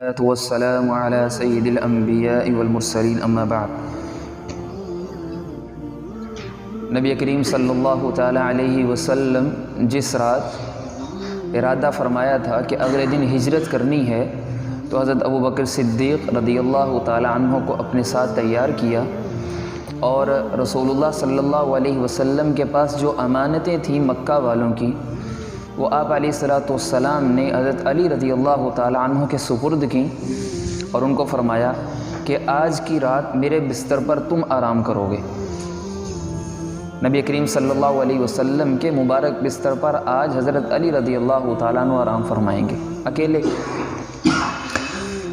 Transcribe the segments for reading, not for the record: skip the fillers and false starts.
والسلام على سید الانبیاء والمرسلین اما بعد۔ نبی کریم صلی اللہ تعالیٰ علیہ وسلم جس رات ارادہ فرمایا تھا کہ اگلے دن ہجرت کرنی ہے تو حضرت ابو بکر صدیق رضی اللہ تعالیٰ عنہ کو اپنے ساتھ تیار کیا، اور رسول اللہ صلی اللہ علیہ وسلم کے پاس جو امانتیں تھیں مکہ والوں کی، وہ آپ علیہ الصلوۃ والسلام نے حضرت علی رضی اللہ تعالیٰ عنہ کے سپرد کیں، اور ان کو فرمایا کہ آج کی رات میرے بستر پر تم آرام کرو گے۔ نبی کریم صلی اللہ علیہ وسلم کے مبارک بستر پر آج حضرت علی رضی اللہ تعالیٰ عنہ آرام فرمائیں گے اکیلے۔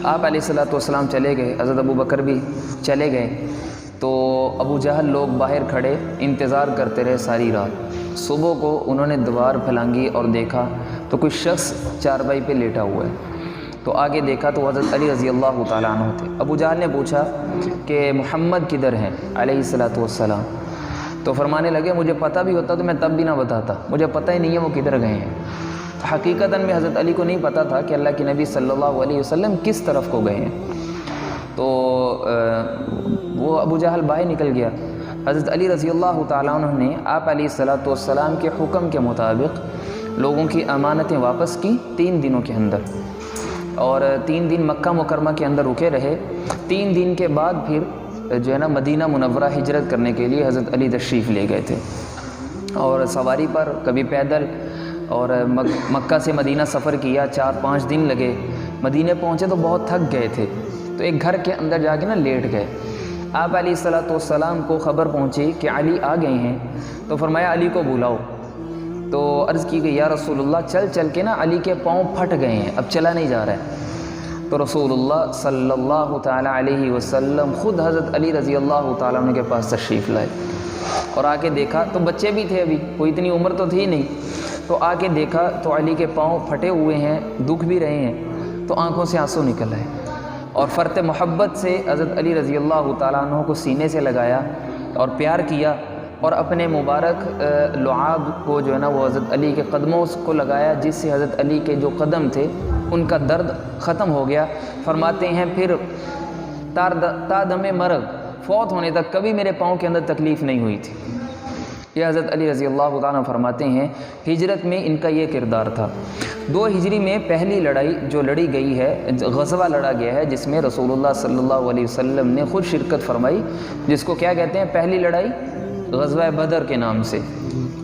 آپ علیہ الصلوۃ والسلام چلے گئے، حضرت ابو بکر بھی چلے گئے، تو ابو جہل لوگ باہر کھڑے انتظار کرتے رہے ساری رات۔ صبح کو انہوں نے دوار پھلانگی اور دیکھا تو کوئی شخص چارپائی پہ لیٹا ہوا ہے، تو آگے دیکھا تو حضرت علی رضی اللہ تعالیٰ عنہ تھے۔ ابو جہل نے پوچھا کہ محمد کدھر ہیں علیہ الصلوۃ والسلام؟ تو فرمانے لگے مجھے پتہ بھی ہوتا تو میں تب بھی نہ بتاتا، مجھے پتہ ہی نہیں ہے وہ کدھر گئے ہیں۔ حقیقتاً میں حضرت علی کو نہیں پتہ تھا کہ اللہ کے نبی صلی اللہ علیہ وسلم کس طرف کو گئے ہیں، تو وہ ابو جہل باہر نکل گیا۔ حضرت علی رضی اللہ تعالیٰ عنہ نے آپ علیہ الصلوۃ والسلام کے حکم کے مطابق لوگوں کی امانتیں واپس کی 3 دنوں کے اندر، اور 3 دن مکہ مکرمہ کے اندر رکے رہے۔ 3 دن کے بعد پھر جو ہے نا مدینہ منورہ ہجرت کرنے کے لیے حضرت علی تشریف لے گئے تھے، اور سواری پر کبھی پیدل، اور مکہ سے مدینہ سفر کیا، 4-5 دن لگے۔ مدینہ پہنچے تو بہت تھک گئے تھے، تو ایک گھر کے اندر جا کے نا لیٹ گئے۔ آپ علیہ الصلوۃ والسلام کو خبر پہنچی کہ علی آ گئے ہیں، تو فرمایا علی کو بلاؤ۔ تو عرض کی گئی یا رسول اللہ چل چل کے نا علی کے پاؤں پھٹ گئے ہیں، اب چلا نہیں جا رہا ہے۔ تو رسول اللہ صلی اللہ تعالیٰ علیہ وسلم خود حضرت علی رضی اللہ تعالیٰ عنہ کے پاس تشریف لائے، اور آ کے دیکھا تو بچے بھی تھے، ابھی کوئی اتنی عمر تو تھی نہیں، تو آ کے دیکھا تو علی کے پاؤں پھٹے ہوئے ہیں، دکھ بھی رہے ہیں، تو آنکھوں سے آنسو نکل آئے، اور فرط محبت سے حضرت علی رضی اللہ تعالیٰ عنہ کو سینے سے لگایا اور پیار کیا، اور اپنے مبارک لعاب کو جو ہے نا وہ حضرت علی کے قدموں کو لگایا، جس سے حضرت علی کے جو قدم تھے ان کا درد ختم ہو گیا۔ فرماتے ہیں پھر تا دم مرگ، فوت ہونے تک کبھی میرے پاؤں کے اندر تکلیف نہیں ہوئی تھی۔ یہ حضرت علی رضی اللہ تعالیٰ فرماتے ہیں ہجرت میں ان کا یہ کردار تھا۔ 2 ہجری میں پہلی لڑائی جو لڑی گئی ہے، غزوہ لڑا گیا ہے، جس میں رسول اللہ صلی اللہ علیہ وسلم نے خود شرکت فرمائی، جس کو کیا کہتے ہیں پہلی لڑائی غزوہ بدر کے نام سے۔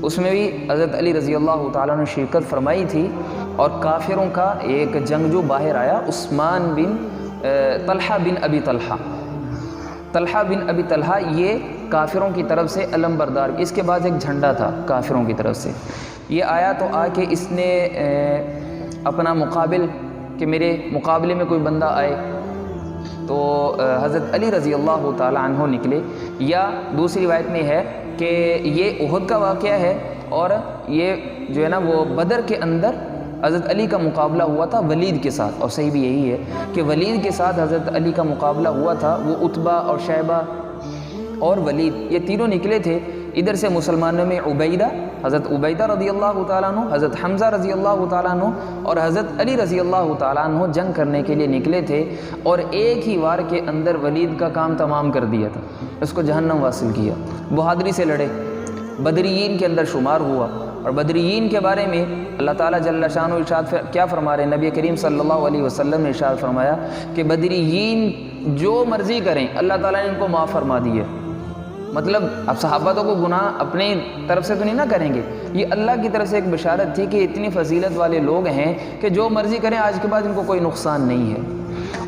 اس میں بھی حضرت علی رضی اللہ تعالیٰ نے شرکت فرمائی تھی، اور کافروں کا ایک جنگجو باہر آیا، عثمان بن طلحہ بن ابی طلحہ، طلحہ بن ابی طلحہ، یہ کافروں کی طرف سے علم بردار، اس کے بعد ایک جھنڈا تھا کافروں کی طرف سے، یہ آیا تو آ کے اس نے اپنا مقابل کہ میرے مقابلے میں کوئی بندہ آئے، تو حضرت علی رضی اللہ تعالیٰ عنہ نکلے۔ یا دوسری روایت میں ہے کہ یہ احد کا واقعہ ہے، اور یہ جو ہے نا وہ بدر کے اندر حضرت علی کا مقابلہ ہوا تھا ولید کے ساتھ، اور صحیح بھی یہی ہے کہ ولید کے ساتھ حضرت علی کا مقابلہ ہوا تھا۔ وہ عتبہ اور شیبہ اور ولید یہ تینوں نکلے تھے۔ ادھر سے مسلمانوں میں عبیدہ، حضرت عبیدہ رضی اللہ تعالیٰ عنہ، حضرت حمزہ رضی اللہ تعالیٰ عنہ، اور حضرت علی رضی اللہ تعالیٰ عنہ جنگ کرنے کے لیے نکلے تھے، اور ایک ہی وار کے اندر ولید کا کام تمام کر دیا تھا، اس کو جہنم واصل کیا۔ بہادری سے لڑے، بدریین کے اندر شمار ہوا، اور بدریین کے بارے میں اللہ تعالیٰ جل شانہ ارشاد کیا فرما رہے ہیں؟ نبی کریم صلی اللہ علیہ وسلم نے ارشاد فرمایا کہ بدریین جو مرضی کریں اللہ تعالیٰ نے ان کو معاف فرما دی ہے۔ مطلب اب صحابتوں کو گناہ اپنے طرف سے تو نہیں نہ کریں گے، یہ اللہ کی طرف سے ایک بشارت تھی کہ اتنی فضیلت والے لوگ ہیں کہ جو مرضی کریں آج کے بعد ان کو کوئی نقصان نہیں ہے۔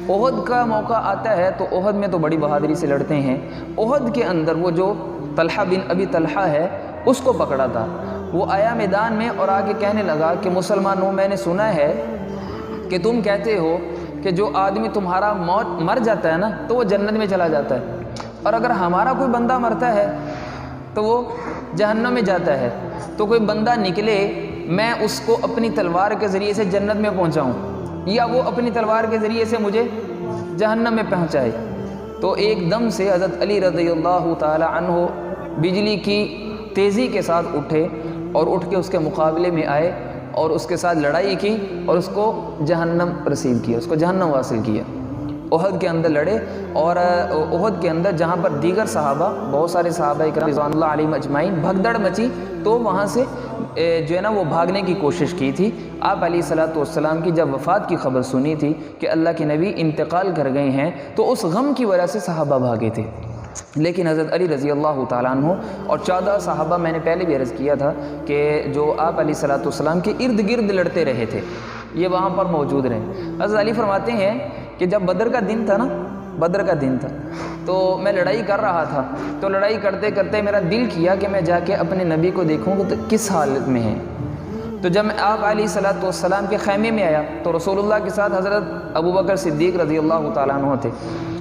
احد کا موقع آتا ہے تو احد میں تو بڑی بہادری سے لڑتے ہیں۔ احد کے اندر وہ جو طلحہ بن ابی طلحہ ہے اس کو پکڑا تھا، وہ آیا میدان میں اور آگے کہنے لگا کہ مسلمانوں، میں نے سنا ہے کہ تم کہتے ہو کہ جو آدمی تمہارا مر جاتا ہے نا تو وہ جنت میں چلا جاتا ہے، اور اگر ہمارا کوئی بندہ مرتا ہے تو وہ جہنم میں جاتا ہے، تو کوئی بندہ نکلے میں اس کو اپنی تلوار کے ذریعے سے جنت میں پہنچاؤں، یا وہ اپنی تلوار کے ذریعے سے مجھے جہنم میں پہنچائے۔ تو ایک دم سے حضرت علی رضی اللہ تعالی عنہ بجلی کی تیزی کے ساتھ اٹھے، اور اٹھ کے اس کے مقابلے میں آئے، اور اس کے ساتھ لڑائی کی اور اس کو جہنم رسید کیا، اس کو جہنم حاصل کیا۔ احد کے اندر لڑے، اور احد کے اندر جہاں پر دیگر صحابہ، بہت سارے صحابہ اکرام رضوان اللہ علیہم اجمعین بھگدڑ مچی، تو وہاں سے جو ہے نا وہ بھاگنے کی کوشش کی تھی۔ آپ علیہ الصلوۃ والسلام کی جب وفات کی خبر سنی تھی کہ اللہ کے نبی انتقال کر گئے ہیں، تو اس غم کی وجہ سے صحابہ بھاگے تھے۔ لیکن حضرت علی رضی اللہ تعالیٰ عنہ اور 14 صحابہ، میں نے پہلے بھی عرض کیا تھا کہ جو آپ علیہ الصلوۃ والسلام کے ارد گرد لڑتے رہے تھے، یہ وہاں پر موجود رہے۔ حضرت علی فرماتے ہیں کہ جب بدر کا دن تھا نا، بدر کا دن تھا، تو میں لڑائی کر رہا تھا، تو لڑائی کرتے کرتے میرا دل کیا کہ میں جا کے اپنے نبی کو دیکھوں کہ کس حالت میں ہیں۔ تو جب میں آپ علیہ الصلوۃ والسلام کے خیمے میں آیا تو رسول اللہ کے ساتھ حضرت ابوبکر صدیق رضی اللہ تعالیٰ عنہ تھے۔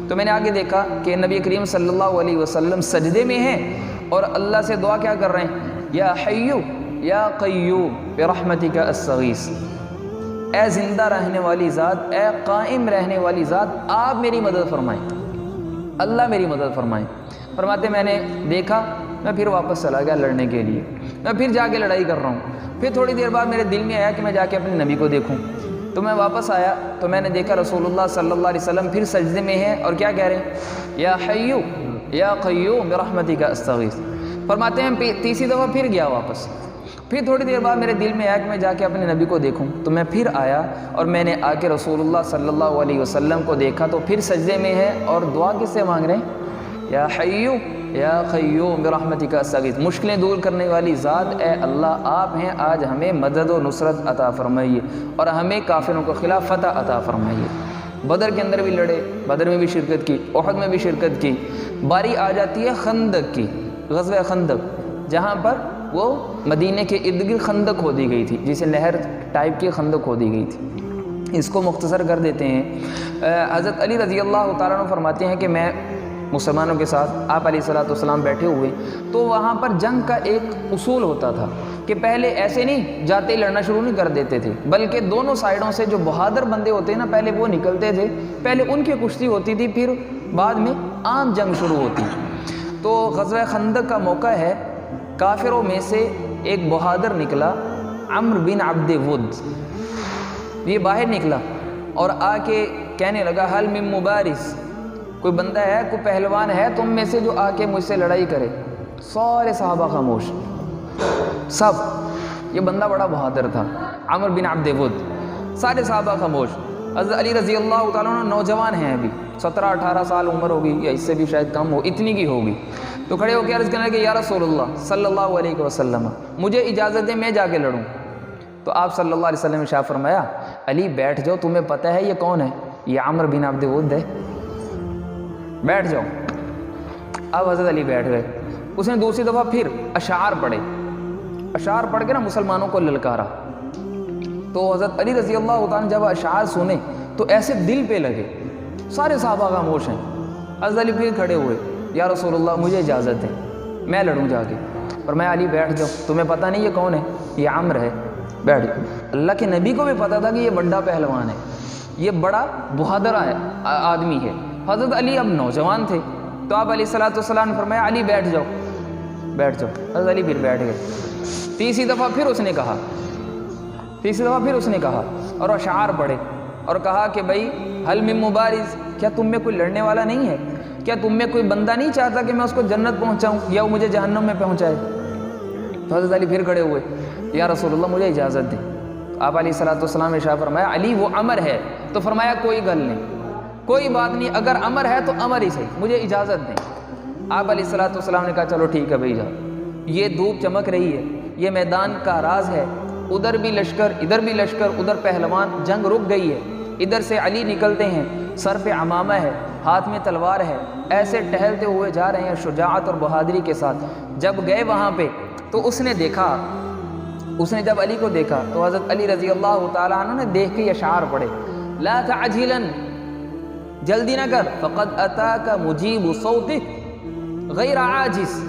تو میں نے آگے دیکھا کہ نبی کریم صلی اللہ علیہ وسلم سجدے میں ہیں اور اللہ سے دعا کیا کر رہے ہیں، یا حیو یا قیوم برحمتک استغیث، اے زندہ رہنے والی ذات، اے قائم رہنے والی ذات، آپ میری مدد فرمائیں، اللہ میری مدد فرمائیں۔ فرماتے میں نے دیکھا، میں پھر واپس چلا گیا لڑنے کے لیے، میں پھر جا کے لڑائی کر رہا ہوں۔ پھر تھوڑی دیر بعد میرے دل میں آیا کہ میں جا کے اپنے نبی کو دیکھوں، تو میں واپس آیا تو میں نے دیکھا رسول اللہ صلی اللہ علیہ وسلم پھر سجدے میں ہیں اور کیا کہہ رہے ہیں، یا حیو یا قیوم برحمتک استغیث۔ فرماتے ہیں تیسری دفعہ پھر گیا واپس، پھر تھوڑی دیر بعد میرے دل میں آیا کہ میں جا کے اپنے نبی کو دیکھوں، تو میں پھر آیا اور میں نے آ کے رسول اللہ صلی اللہ علیہ وسلم کو دیکھا تو پھر سجدے میں ہے اور دعا کس سے مانگ رہے ہیں، یا حیو یا قیوم برحمتک استغیث، مشکلیں دور کرنے والی ذات اے اللہ آپ ہیں، آج ہمیں مدد و نصرت عطا فرمائیے اور ہمیں کافروں کو خلاف فتح عطا فرمائیے۔ بدر کے اندر بھی لڑے، بدر میں بھی شرکت کی، احد میں بھی شرکت کی۔ باری آ جاتی ہے خندق کی، غزوہ خندق، جہاں پر وہ مدینے کے ارد گرد خندق کھودی گئی تھی، جسے نہر ٹائپ کی خندق کھودی گئی تھی۔ اس کو مختصر کر دیتے ہیں۔ حضرت علی رضی اللہ تعالیٰ عنہ فرماتے ہیں کہ میں مسلمانوں کے ساتھ آپ علیہ الصلوۃ والسلام بیٹھے ہوئے، تو وہاں پر جنگ کا ایک اصول ہوتا تھا کہ پہلے ایسے نہیں جاتے ہی لڑنا شروع نہیں کر دیتے تھے، بلکہ دونوں سائڈوں سے جو بہادر بندے ہوتے ہیں نا، پہلے وہ نکلتے تھے، پہلے ان کی کشتی ہوتی تھی، پھر بعد میں عام جنگ شروع ہوتی۔ تو غزوہ خندق کا موقع ہے، کافروں میں سے ایک بہادر نکلا، عمرو بن عبد ود، یہ باہر نکلا اور آ کے کہنے لگا، حل من مبارز، کوئی بندہ ہے، کوئی پہلوان ہے تم میں سے جو آ کے مجھ سے لڑائی کرے؟ سارے صحابہ خاموش، سب، یہ بندہ بڑا بہادر تھا عمرو بن عبد ود، سارے صحابہ خاموش۔ حضرت علی رضی اللہ تعالیٰ عنہ نوجوان ہیں، ابھی 17-18 سال عمر ہوگی یا اس سے بھی شاید کم ہو، اتنی کی ہوگی، تو کھڑے ہو کے عرض کرنے لگے، یا رسول اللہ صلی اللہ علیہ وسلم مجھے اجازت دیں میں جا کے لڑوں۔ تو آپ صلی اللہ علیہ وسلم نے ارشاد فرمایا، علی بیٹھ جاؤ، تمہیں پتہ ہے یہ کون ہے؟ یہ عمرو بن عبد ود ہے، بیٹھ جاؤ۔ اب حضرت علی بیٹھ گئے۔ اس نے دوسری دفعہ پھر اشعار پڑھے، اشعار پڑھ کے نا مسلمانوں کو للکارا۔ تو حضرت علی رضی اللہ تعالیٰ جب اشعار سنے تو ایسے دل پہ لگے، سارے صحابہ خاموش ہیں۔ حضرت علی پھر کھڑے ہوئے، یا رسول اللہ مجھے اجازت دیں میں لڑوں جا کے۔ اور میں علی بیٹھ جاؤ، تمہیں پتہ نہیں یہ کون ہے؟ یہ عمرو ہے، بیٹھ جاؤ۔ اللہ کے نبی کو بھی پتہ تھا کہ یہ بڑا پہلوان ہے، یہ بڑا بہادر آدمی ہے۔ حضرت علی اب نوجوان تھے، تو آپ علیہ الصلوۃ والسلام نے فرمایا، علی بیٹھ جاؤ، بیٹھ جاؤ۔ حضرت علی پھر بیٹھ گئے۔ تیسری دفعہ پھر اس نے کہا اور اشعار پڑھے اور کہا کہ بھائی حل من مبارز، کیا تم میں کوئی لڑنے والا نہیں ہے؟ کیا تم میں کوئی بندہ نہیں چاہتا کہ میں اس کو جنت پہنچاؤں یا وہ مجھے جہنم میں پہنچائے؟ تو حضرت علی پھر کھڑے ہوئے، یا رسول اللہ مجھے اجازت دیں۔ آپ علیہ الصلوۃ والسلام نے ارشاد فرمایا، علی وہ عمر ہے؟ تو فرمایا کوئی گل نہیں، کوئی بات نہیں، اگر عمر ہے تو عمر ہی صحیح، مجھے اجازت دیں۔ آپ علیہ الصلوۃ والسلام نے کہا چلو ٹھیک ہے بھائی جاؤ۔ یہ دھوپ چمک رہی ہے، یہ میدان کا راز ہے، ادھر بھی لشکر ادھر بھی لشکر، ادھر پہلوان، جنگ رک گئی ہے، ادھر سے علی نکلتے ہیں، سر پہ عمامہ ہے، ہاتھ میں تلوار ہے، ایسے ٹہلتے ہوئے جا رہے ہیں شجاعت اور بہادری کے ساتھ۔ جب گئے وہاں پہ تو اس نے دیکھا، اس نے جب علی کو دیکھا تو حضرت علی رضی اللہ تعالیٰ عنہ نے دیکھ کے یہ اشعار پڑھے، لا تعجلن، جلدی نہ کر، فقد اتاک مجیب صوتک غیر عاجز،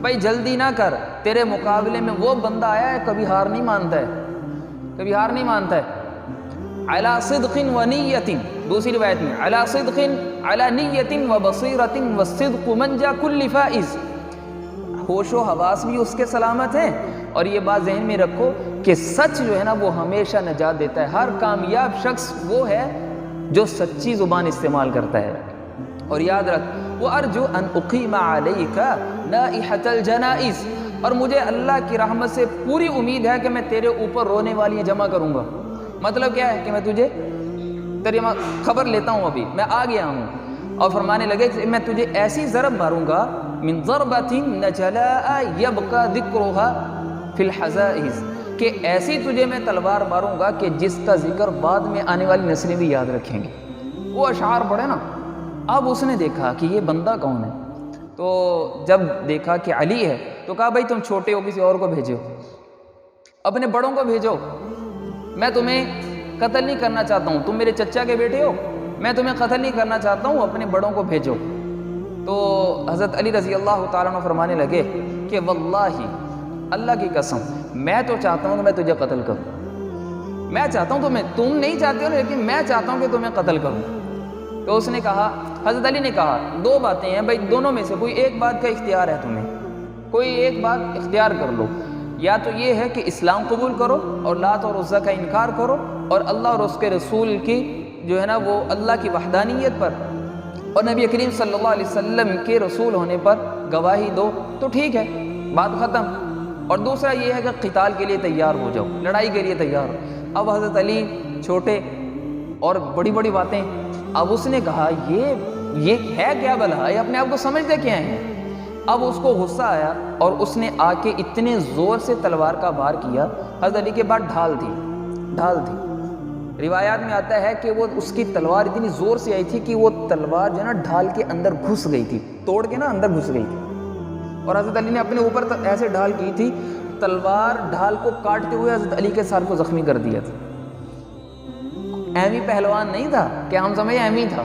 بھائی جلدی نہ کر، تیرے مقابلے میں وہ بندہ آیا ہے کبھی ہار نہیں مانتا ہے، کبھی ہار نہیں مانتا ہے۔ علی صدق و نیت، دوسری روایت میں علی صدق علی نیت و بصیرت والصدق منجا کل فائز، ہوش و حواس بھی اس کے سلامت ہیں، اور یہ بات ذہن میں رکھو کہ سچ جو ہے نا وہ ہمیشہ نجات دیتا ہے. ہر کامیاب شخص وہ ہے جو سچی زبان استعمال کرتا ہے. اور یاد رکھ وَأَرْجُو أَنْ أُقِيمَ عَلَيْكَ نَائِحَةَ الْجَنَائِزِ، اور مجھے اللہ کی رحمت سے پوری امید ہے کہ میں تیرے اوپر رونے والی جمع کروں گا. مطلب کیا ہے کہ میں تجھے تیری خبر لیتا ہوں، ابھی میں آ گیا ہوں. اور فرمانے لگے کہ میں تجھے ایسی ضرب ماروں گا من ضربۃ نجلاء یبقى ذکرها فی الحزائز، کہ ایسی تجھے میں تلوار ماروں گا کہ جس کا ذکر بعد میں آنے والی نسلیں بھی یاد رکھیں گی. وہ اشعار پڑھے نا. اب اس نے دیکھا کہ یہ بندہ کون ہے، تو جب دیکھا کہ علی ہے تو کہا بھائی تم چھوٹے ہو، کسی اور کو بھیجو، اپنے بڑوں کو بھیجو، میں تمہیں قتل نہیں کرنا چاہتا ہوں، تم میرے چچا کے بیٹے ہو، میں تمہیں قتل نہیں کرنا چاہتا ہوں، اپنے بڑوں کو بھیجو. تو حضرت علی رضی اللہ تعالیٰ عنہ فرمانے لگے کہ واللہ، اللہ کی قسم، میں تو چاہتا ہوں کہ میں تجھے قتل کروں، میں چاہتا ہوں تم نہیں چاہتے ہو لیکن میں چاہتا ہوں کہ تمہیں قتل کروں. تو اس نے کہا، حضرت علی نے کہا دو باتیں ہیں بھائی، دونوں میں سے کوئی ایک بات کا اختیار ہے تمہیں، کوئی ایک بات اختیار کر لو. یا تو یہ ہے کہ اسلام قبول کرو اور لات اور عزیٰ کا انکار کرو اور اللہ اور اس کے رسول کی جو ہے نا وہ اللہ کی وحدانیت پر اور نبی کریم صلی اللہ علیہ وسلم کے رسول ہونے پر گواہی دو، تو ٹھیک ہے، بات ختم. اور دوسرا یہ ہے کہ قتال کے لیے تیار ہو جاؤ، لڑائی کے لیے تیار ہو. اب حضرت علی چھوٹے اور بڑی بڑی باتیں. اب اس نے کہا یہ ہے کیا بلا، یہ اپنے آپ کو سمجھتے کیا ہیں. اب اس کو غصہ آیا اور اس نے آ کے اتنے زور سے تلوار کا وار کیا. حضرت علی کے بعد ڈھال تھی. روایات میں آتا ہے کہ وہ اس کی تلوار اتنی زور سے آئی تھی کہ وہ تلوار جو ہے نا ڈھال کے اندر گھس گئی تھی، توڑ کے نا اندر گھس گئی تھی. اور حضرت علی نے اپنے اوپر ایسے ڈھال کی تھی، تلوار ڈھال کو کاٹتے ہوئے حضرت علی کے سر کو زخمی کر دیا تھا. ایمی پہلوان نہیں تھا کہ ہم سمجھیں ایمی تھا.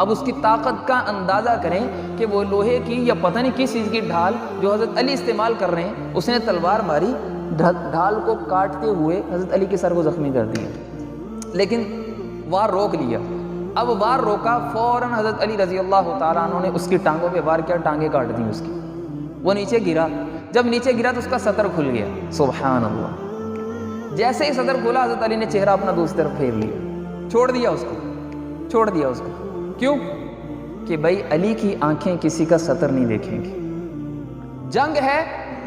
اب اس کی طاقت کا اندازہ کریں کہ وہ لوہے کی یا پتہ نہیں کس چیز کی ڈھال جو حضرت علی استعمال کر رہے ہیں، اس نے تلوار ماری، ڈھال کو کاٹتے ہوئے حضرت علی کے سر کو زخمی کر دیا. لیکن وار روک لیا. اب وار روکا، فوراً حضرت علی رضی اللہ تعالیٰ عنہ نے اس کی ٹانگوں پہ وار کیا، ٹانگیں کاٹ دیں اس کی. وہ نیچے گرا. جب نیچے گرا تو اس کا سطر کھل گیا. سبحان اللہ. جیسے ہی سطر کھلا حضرت علی نے چہرہ اپنا دوسری طرف پھیر لیا، چھوڑ دیا اس کو. کیوں؟ کہ بھائی علی کی آنکھیں کسی کا سطر نہیں دیکھیں گی. جنگ ہے،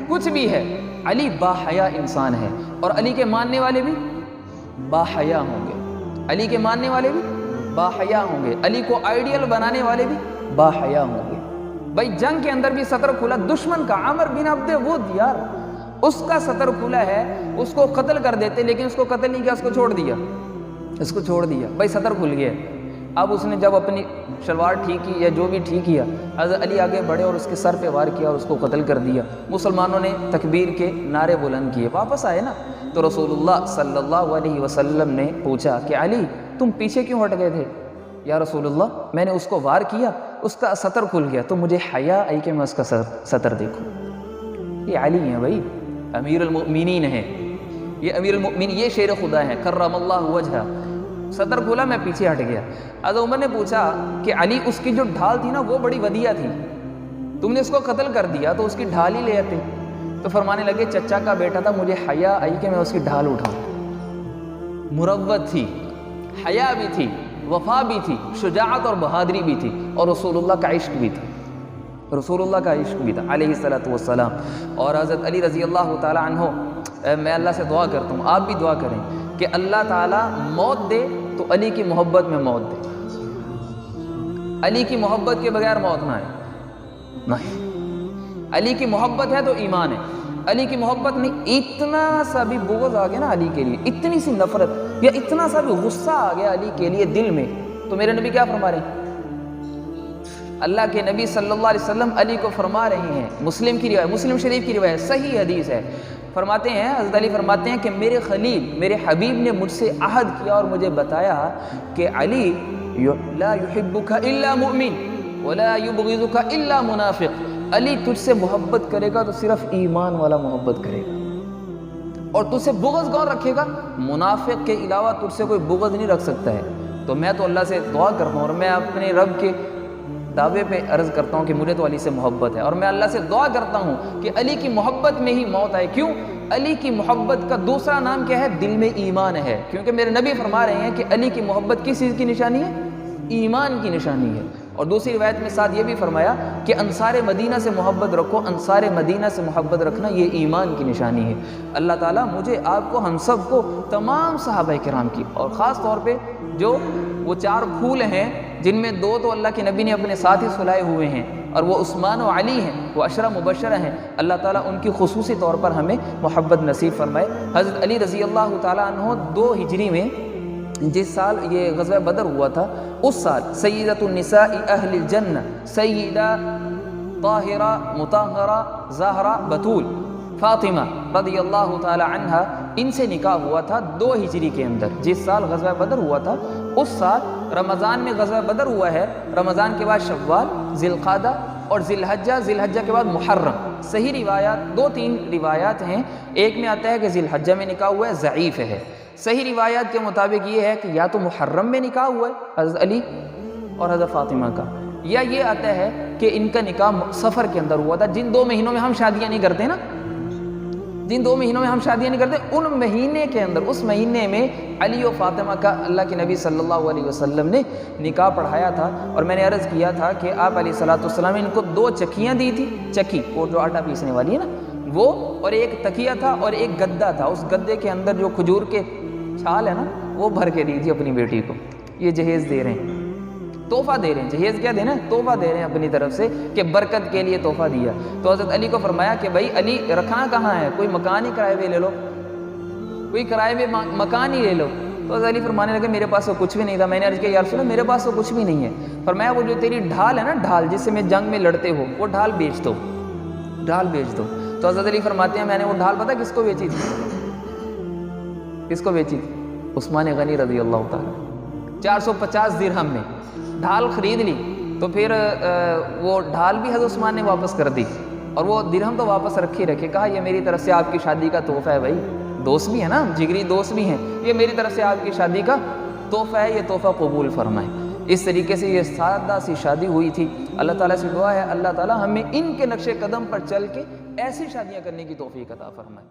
کچھ بھی ہے، علی باحیا انسان ہے اور علی کے ماننے والے بھی باحیا ہوں گے. علی کے ماننے والے بھی باحیا ہوں گے. علی کو آئیڈیل بنانے والے بھی باحیا ہوں گے. بھائی جنگ کے اندر بھی سطر کھلا، دشمن کا عامر بن عبد ود، یار اس کا سطر کھلا ہے، اس کو قتل کر دیتے لیکن اس کو قتل نہیں کیا، اس کو چھوڑ دیا. بھائی سطر کھل گیا. اب اس نے جب اپنی شلوار ٹھیک کی یا جو بھی ٹھیک کیا، حضرت علی آگے بڑھے اور اس کے سر پہ وار کیا اور اس کو قتل کر دیا. مسلمانوں نے تکبیر کے نعرے بلند کیے. واپس آئے نا تو رسول اللہ صلی اللہ علیہ وسلم نے پوچھا کہ علی تم پیچھے کیوں ہٹ گئے تھے؟ یا رسول اللہ میں نے اس کو وار کیا، اس کا سطر کھل گیا تو مجھے حیا آئی کہ میں اس کا سطر دیکھوں. یہ علی ہیں بھائی، امیر المؤمنین ہیں. یہ امیر المؤمنین، یہ شیر خدا ہے، کرم اللہ وجہہ. سطر کھولا، میں پیچھے ہٹ گیا. حضرت عمر نے پوچھا کہ علی اس کی جو ڈھال تھی نا وہ بڑی ودیع تھی، تم نے اس کو قتل کر دیا تو اس کی ڈھال ہی لے آتے. تو فرمانے لگے چچا کا بیٹا تھا، مجھے حیا آئی کہ میں اس کی ڈھال اٹھاؤں. مروت تھی، حیا بھی تھی، وفا بھی تھی، شجاعت اور بہادری بھی تھی، اور رسول اللہ کا عشق بھی تھا علیہ الصلوۃ والسلام. اور حضرت علی رضی اللہ تعالیٰ عنہ، میں اللہ سے دعا کرتا ہوں، آپ بھی دعا کریں کہ اللہ تعالیٰ موت دے تو علی کی محبت میں موت دے. علی کی محبت کے بغیر موت نہ آئے. نہیں، علی کی محبت ہے تو ایمان ہے. علی کی محبت نہیں، اتنا سا بھی بغض آ گیا نا علی کے لیے، اتنی سی نفرت یا اتنا سا بھی غصہ آ گیا علی کے لیے دل میں، تو میرے نبی کیا فرما رہے ہیں؟ اللہ کے نبی صلی اللہ علیہ وسلم علی کو فرما رہے ہیں، مسلم کی روایت، مسلم شریف کی روایت، صحیح حدیث ہے. فرماتے ہیں، حضرت علی فرماتے ہیں کہ میرے خلیل، میرے حبیب نے مجھ سے عہد کیا اور مجھے بتایا کہ علی لا يحبك الا مؤمن ولا يبغضك الا منافق. علی تجھ سے محبت کرے گا تو صرف ایمان والا محبت کرے گا، اور تجھ سے بغض کون رکھے گا؟ منافق کے علاوہ تجھ سے کوئی بغض نہیں رکھ سکتا ہے. تو میں تو اللہ سے دعا کرتا ہوں اور میں اپنے رب کے دعوے پہ عرض کرتا ہوں کہ مجھے تو علی سے محبت ہے، اور میں اللہ سے دعا کرتا ہوں کہ علی کی محبت میں ہی موت آئے. کیوں علی کی محبت کا دوسرا نام کیا ہے؟ دل میں ایمان ہے، کیونکہ میرے نبی فرما رہے ہیں کہ علی کی محبت کس چیز کی نشانی ہے؟ ایمان کی نشانی ہے۔ اور دوسری روایت میں ساتھ یہ بھی فرمایا کہ انصار مدینہ سے محبت رکھو، انصار مدینہ سے محبت رکھنا یہ ایمان کی نشانی ہے۔ اللہ تعالیٰ مجھے، آپ کو، ہم سب کو، تمام صحابہ کرام کی، اور خاص طور پہ جو وہ 4 پھول ہیں جن میں 2 تو اللہ کے نبی نے اپنے ساتھ ہی سلائے ہوئے ہیں، اور وہ عثمان و علی ہیں، وہ عشرہ مبشرہ ہیں، اللہ تعالیٰ ان کی خصوصی طور پر ہمیں محبت نصیب فرمائے۔ حضرت علی رضی اللہ تعالیٰ عنہ 2 ہجری میں جس سال یہ غزوہ بدر ہوا تھا، اس سال سیدۃ النساء اہل الجنہ سیدہ طاہرہ مطہرہ زہرہ بتول فاطمہ رضی اللہ تعالی عنہا، ان سے نکاح ہوا تھا 2 ہجری کے اندر۔ جس سال غزوہ بدر ہوا تھا اس سال رمضان میں غزوہ بدر ہوا ہے، رمضان کے بعد شوال، ذی القعدہ اور ذی الحجہ، ذی الحجہ کے بعد محرم۔ صحیح روایات 2-3 روایات ہیں، ایک میں آتا ہے کہ ذی الحجہ میں نکاح ہوا ہے، ضعیف ہے۔ صحیح روایات کے مطابق یہ ہے کہ یا تو محرم میں نکاح ہوا ہے حضرت علی اور حضرت فاطمہ کا، یا یہ آتا ہے کہ ان کا نکاح سفر کے اندر ہوا تھا۔ جن 2 مہینوں میں ہم شادیاں نہیں کرتے نا، جن 2 مہینوں میں ہم شادیاں نہیں کرتے، ان مہینے کے اندر، اس مہینے میں علی و فاطمہ کا اللہ کے نبی صلی اللہ علیہ وسلم نے نکاح پڑھایا تھا۔ اور میں نے عرض کیا تھا کہ آپ علیہ الصلوۃ والسلام ان کو 2 چکیاں دی تھی، چکی وہ جو آٹا پیسنے والی ہے نا وہ، اور ایک تکیہ تھا اور ایک گدا تھا، اس گدے کے اندر جو کھجور کے چھال ہے نا وہ بھر کے دی تھی اپنی بیٹی کو۔ یہ جہیز دے رہے ہیں، تحفہ دے رہے ہیں، جہیز کیا دینا ہے؟ تحفہ دے رہے ہیں اپنی طرف سے کہ برکت کے لیے تحفہ دیا۔ تو حضرت علی کو فرمایا کہ بھائی علی رکھنا کہاں ہے، کوئی مکان ہی کرائے پہ لے لو، کوئی کرائے پہ مکان ہی لے لو۔ تو حضرت علی فرمانے لگے میرے پاس تو کچھ بھی نہیں تھا۔ میں نے عرض کیا یا رسول اللہ میرے پاس تو کچھ بھی نہیں ہے۔ فرمایا وہ جو تیری ڈھال ہے نا، ڈھال جس سے میں جنگ میں لڑتے ہو، وہ ڈھال بیچ دو، ڈھال بیچ دو۔ تو حضرت علی فرماتے ہیں میں نے وہ ڈھال پتہ کس کو بیچی تھی؟ کس کو بیچی تھی؟ عثمان غنی رضی اللہ تعالیٰ، 450 درہم میں ڈھال خرید لی۔ تو پھر وہ ڈھال بھی حضرت عثمان نے واپس کر دی، اور وہ درہم تو واپس رکھے رکھے، کہا یہ میری طرف سے آپ کی شادی کا تحفہ ہے، بھائی دوست بھی ہے نا، جگری دوست بھی ہیں، یہ میری طرف سے آپ کی شادی کا تحفہ ہے، یہ تحفہ قبول فرمائیں۔ اس طریقے سے یہ سادہ سی شادی ہوئی تھی۔ اللہ تعالیٰ سے دعا ہے اللہ تعالیٰ ہمیں ان کے نقش قدم پر چل کے ایسی شادیاں کرنے کی توفیق عطا فرمائے۔